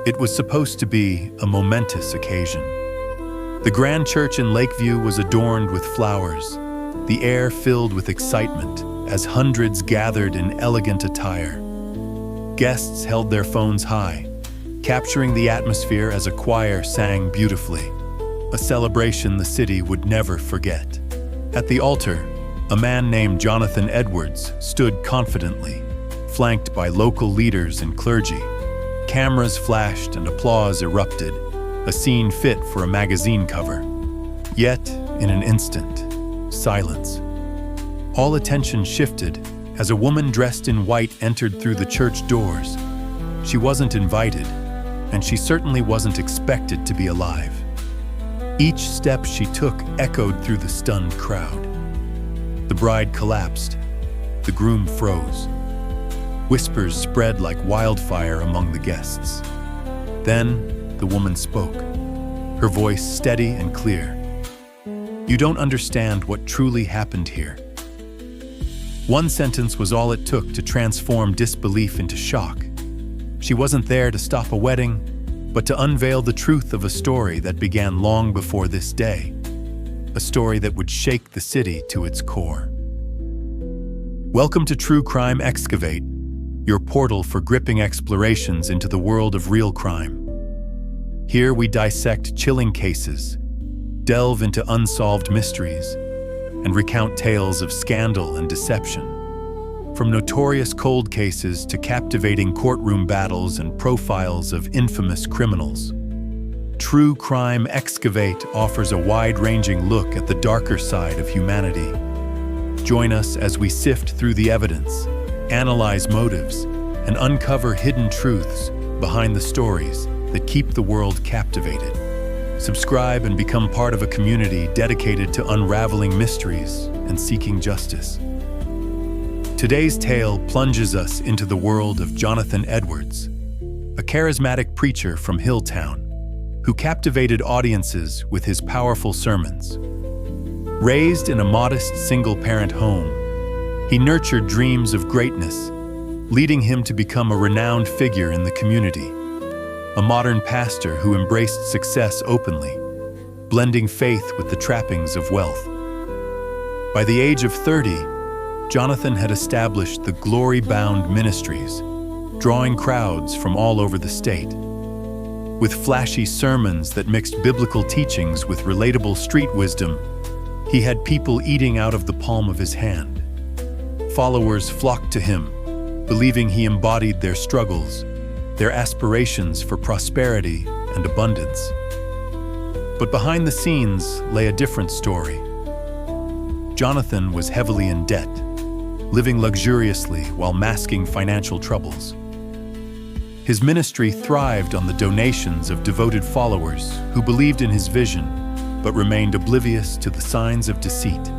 It was supposed to be a momentous occasion. The grand church in Lakeview was adorned with flowers, the air filled with excitement as hundreds gathered in elegant attire. Guests held their phones high, capturing the atmosphere as a choir sang beautifully, a celebration the city would never forget. At the altar, a man named Jonathan Edwards stood confidently, flanked by local leaders and clergy. Cameras flashed and applause erupted, a scene fit for a magazine cover. Yet, in an instant, silence. All attention shifted as a woman dressed in white entered through the church doors. She wasn't invited, and she certainly wasn't expected to be alive. Each step she took echoed through the stunned crowd. The bride collapsed. The groom froze. Whispers spread like wildfire among the guests. Then, the woman spoke, her voice steady and clear. "You don't understand what truly happened here." One sentence was all it took to transform disbelief into shock. She wasn't there to stop a wedding, but to unveil the truth of a story that began long before this day, a story that would shake the city to its core. Welcome to True Crime Excavate, your portal for gripping explorations into the world of real crime. Here we dissect chilling cases, delve into unsolved mysteries, and recount tales of scandal and deception. From notorious cold cases to captivating courtroom battles and profiles of infamous criminals, True Crime Excavate offers a wide-ranging look at the darker side of humanity. Join us as we sift through the evidence, analyze motives, and uncover hidden truths behind the stories that keep the world captivated. Subscribe and become part of a community dedicated to unraveling mysteries and seeking justice. Today's tale plunges us into the world of Jonathan Edwards, a charismatic preacher from Hilltown who captivated audiences with his powerful sermons. Raised in a modest single-parent home, he nurtured dreams of greatness, leading him to become a renowned figure in the community. A modern pastor who embraced success openly, blending faith with the trappings of wealth. By the age of 30, Jonathan had established the Glory-Bound Ministries, drawing crowds from all over the state. With flashy sermons that mixed biblical teachings with relatable street wisdom, he had people eating out of the palm of his hand. Followers flocked to him, believing he embodied their struggles, their aspirations for prosperity and abundance. But behind the scenes lay a different story. Jonathan was heavily in debt, living luxuriously while masking financial troubles. His ministry thrived on the donations of devoted followers who believed in his vision but remained oblivious to the signs of deceit.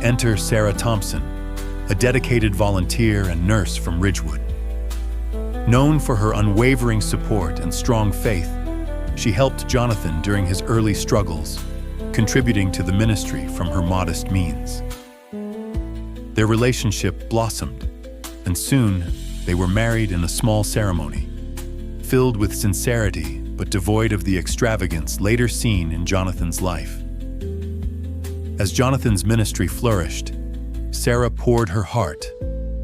Enter Sarah Thompson, a dedicated volunteer and nurse from Ridgewood. Known for her unwavering support and strong faith, she helped Jonathan during his early struggles, contributing to the ministry from her modest means. Their relationship blossomed, and soon they were married in a small ceremony, filled with sincerity but devoid of the extravagance later seen in Jonathan's life. As Jonathan's ministry flourished, Sarah poured her heart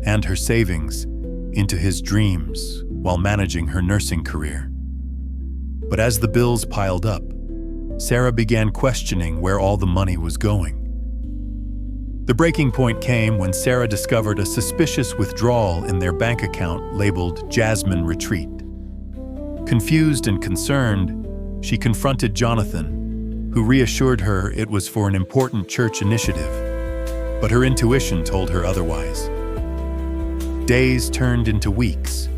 and her savings into his dreams while managing her nursing career. But as the bills piled up, Sarah began questioning where all the money was going. The breaking point came when Sarah discovered a suspicious withdrawal in their bank account labeled Jasmine Retreat. Confused and concerned, she confronted Jonathan, who reassured her it was for an important church initiative, but her intuition told her otherwise. Days turned into weeks,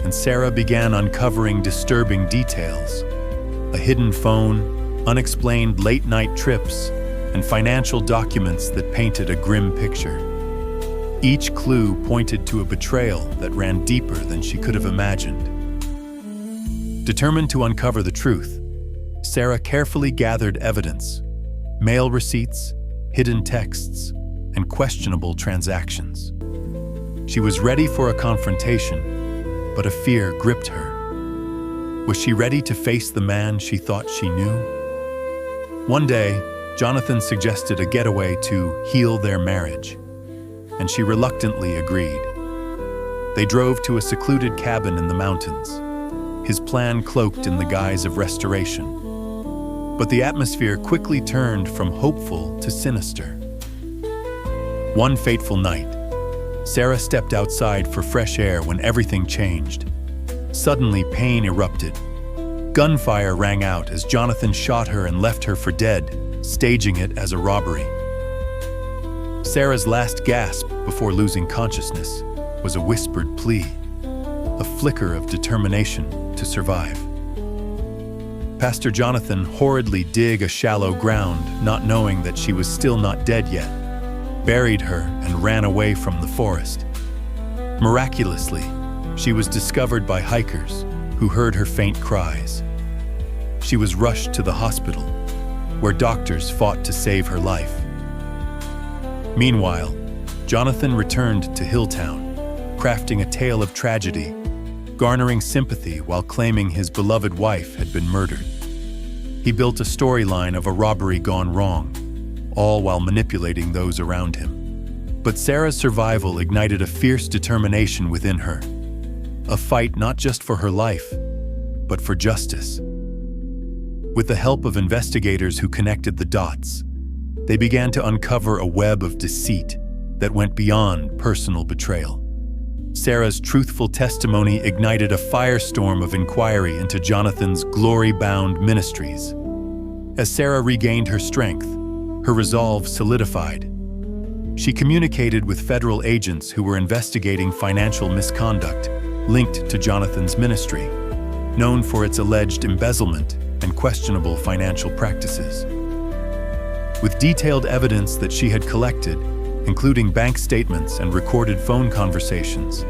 and Sarah began uncovering disturbing details: a hidden phone, unexplained late-night trips, and financial documents that painted a grim picture. Each clue pointed to a betrayal that ran deeper than she could have imagined. Determined to uncover the truth, Sarah carefully gathered evidence: mail receipts, hidden texts, and questionable transactions. She was ready for a confrontation, but a fear gripped her. Was she ready to face the man she thought she knew? One day, Jonathan suggested a getaway to heal their marriage, and she reluctantly agreed. They drove to a secluded cabin in the mountains, his plan cloaked in the guise of restoration. But the atmosphere quickly turned from hopeful to sinister. One fateful night, Sarah stepped outside for fresh air when everything changed. Suddenly, pain erupted. Gunfire rang out as Jonathan shot her and left her for dead, staging it as a robbery. Sarah's last gasp before losing consciousness was a whispered plea, a flicker of determination to survive. Pastor Jonathan hurriedly dug a shallow ground, not knowing that she was still not dead yet, buried her and ran away from the forest. Miraculously, she was discovered by hikers who heard her faint cries. She was rushed to the hospital, where doctors fought to save her life. Meanwhile, Jonathan returned to Hilltown, crafting a tale of tragedy, garnering sympathy while claiming his beloved wife had been murdered. He built a storyline of a robbery gone wrong, all while manipulating those around him. But Sarah's survival ignited a fierce determination within her, a fight not just for her life, but for justice. With the help of investigators who connected the dots, they began to uncover a web of deceit that went beyond personal betrayal. Sarah's truthful testimony ignited a firestorm of inquiry into Jonathan's glory-bound ministries. As Sarah regained her strength, her resolve solidified. She communicated with federal agents who were investigating financial misconduct linked to Jonathan's ministry, known for its alleged embezzlement and questionable financial practices. With detailed evidence that she had collected, including bank statements and recorded phone conversations,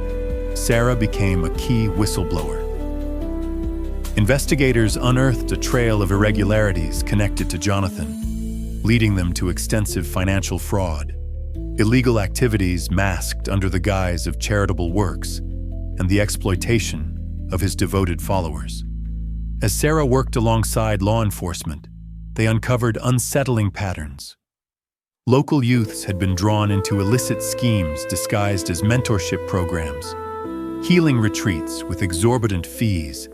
Sarah became a key whistleblower. Investigators unearthed a trail of irregularities connected to Jonathan, leading them to extensive financial fraud, illegal activities masked under the guise of charitable works, and the exploitation of his devoted followers. As Sarah worked alongside law enforcement, they uncovered unsettling patterns. Local youths had been drawn into illicit schemes disguised as mentorship programs, healing retreats with exorbitant fees,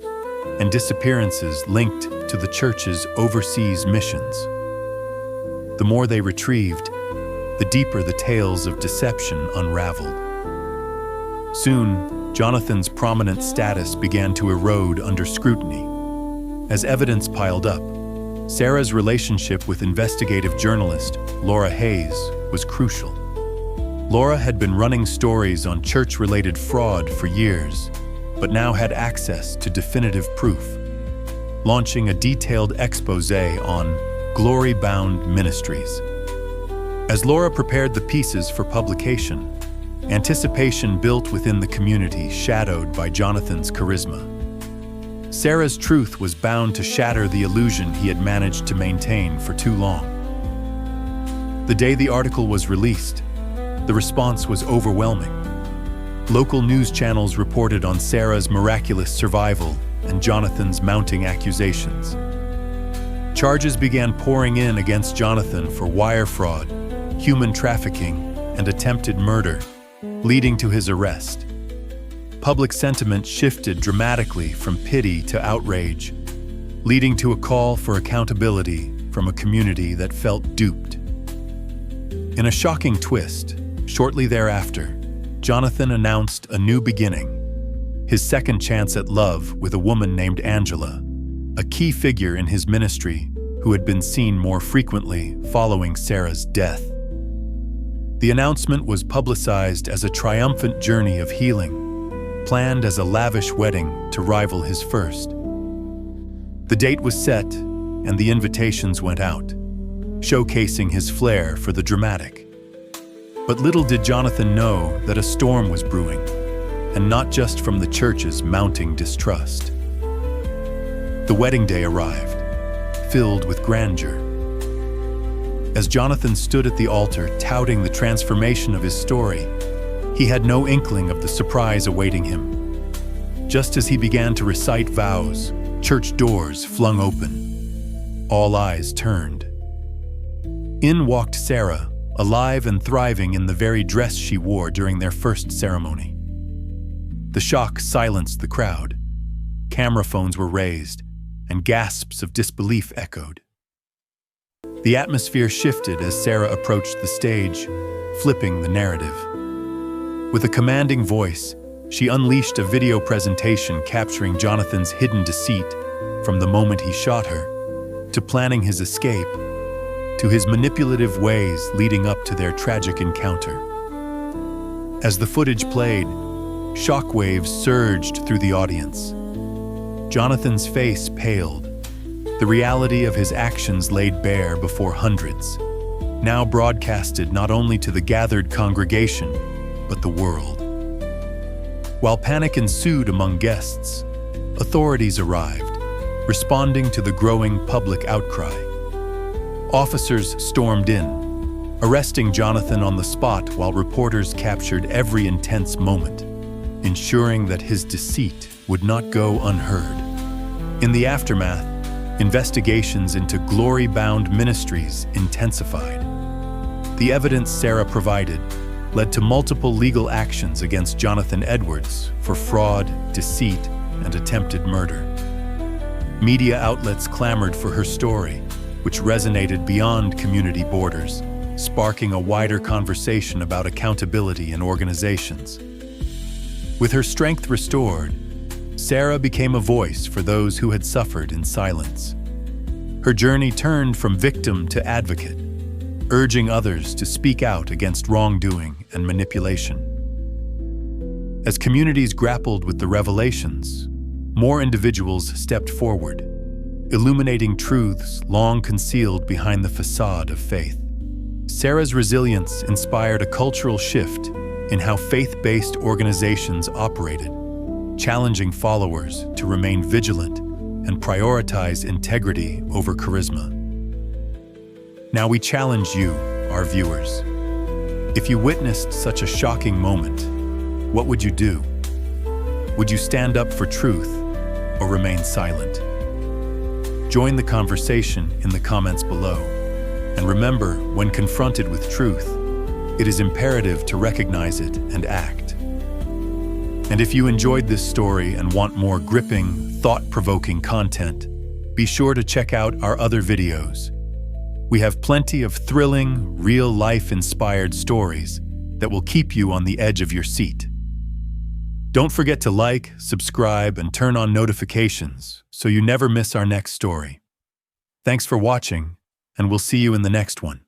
and disappearances linked to the church's overseas missions. The more they retrieved, the deeper the tales of deception unraveled. Soon, Jonathan's prominent status began to erode under scrutiny. As evidence piled up, Sarah's relationship with investigative journalist Laura Hayes was crucial. Laura had been running stories on church-related fraud for years, but now had access to definitive proof, launching a detailed exposé on glory-bound ministries. As Laura prepared the pieces for publication, anticipation built within the community shadowed by Jonathan's charisma. Sarah's truth was bound to shatter the illusion he had managed to maintain for too long. The day the article was released, the response was overwhelming. Local news channels reported on Sarah's miraculous survival and Jonathan's mounting accusations. Charges began pouring in against Jonathan for wire fraud, human trafficking, and attempted murder, leading to his arrest. Public sentiment shifted dramatically from pity to outrage, leading to a call for accountability from a community that felt duped. In a shocking twist, shortly thereafter, Jonathan announced a new beginning, his second chance at love with a woman named Angela, a key figure in his ministry who had been seen more frequently following Sarah's death. The announcement was publicized as a triumphant journey of healing, planned as a lavish wedding to rival his first. The date was set, and the invitations went out, showcasing his flair for the dramatic. But little did Jonathan know that a storm was brewing, and not just from the church's mounting distrust. The wedding day arrived, filled with grandeur. As Jonathan stood at the altar touting the transformation of his story, he had no inkling of the surprise awaiting him. Just as he began to recite vows, church doors flung open. All eyes turned. In walked Sarah, alive and thriving in the very dress she wore during their first ceremony. The shock silenced the crowd. Camera phones were raised, and gasps of disbelief echoed. The atmosphere shifted as Sarah approached the stage, flipping the narrative. With a commanding voice, she unleashed a video presentation capturing Jonathan's hidden deceit, from the moment he shot her, to planning his escape, to his manipulative ways leading up to their tragic encounter. As the footage played, shockwaves surged through the audience. Jonathan's face paled, the reality of his actions laid bare before hundreds, now broadcasted not only to the gathered congregation, but the world. While panic ensued among guests, authorities arrived, responding to the growing public outcry. Officers stormed in, arresting Jonathan on the spot while reporters captured every intense moment, ensuring that his deceit would not go unheard. In the aftermath, investigations into glory-bound ministries intensified. The evidence Sarah provided led to multiple legal actions against Jonathan Edwards for fraud, deceit, and attempted murder. Media outlets clamored for her story, which resonated beyond community borders, sparking a wider conversation about accountability in organizations. With her strength restored, Sarah became a voice for those who had suffered in silence. Her journey turned from victim to advocate, urging others to speak out against wrongdoing and manipulation. As communities grappled with the revelations, more individuals stepped forward, illuminating truths long concealed behind the facade of faith. Sarah's resilience inspired a cultural shift in how faith-based organizations operated, challenging followers to remain vigilant and prioritize integrity over charisma. Now we challenge you, our viewers. If you witnessed such a shocking moment, what would you do? Would you stand up for truth or remain silent? Join the conversation in the comments below. And remember, when confronted with truth, it is imperative to recognize it and act. And if you enjoyed this story and want more gripping, thought-provoking content, be sure to check out our other videos. We have plenty of thrilling, real-life inspired stories that will keep you on the edge of your seat. Don't forget to like, subscribe, and turn on notifications so you never miss our next story. Thanks for watching, and we'll see you in the next one.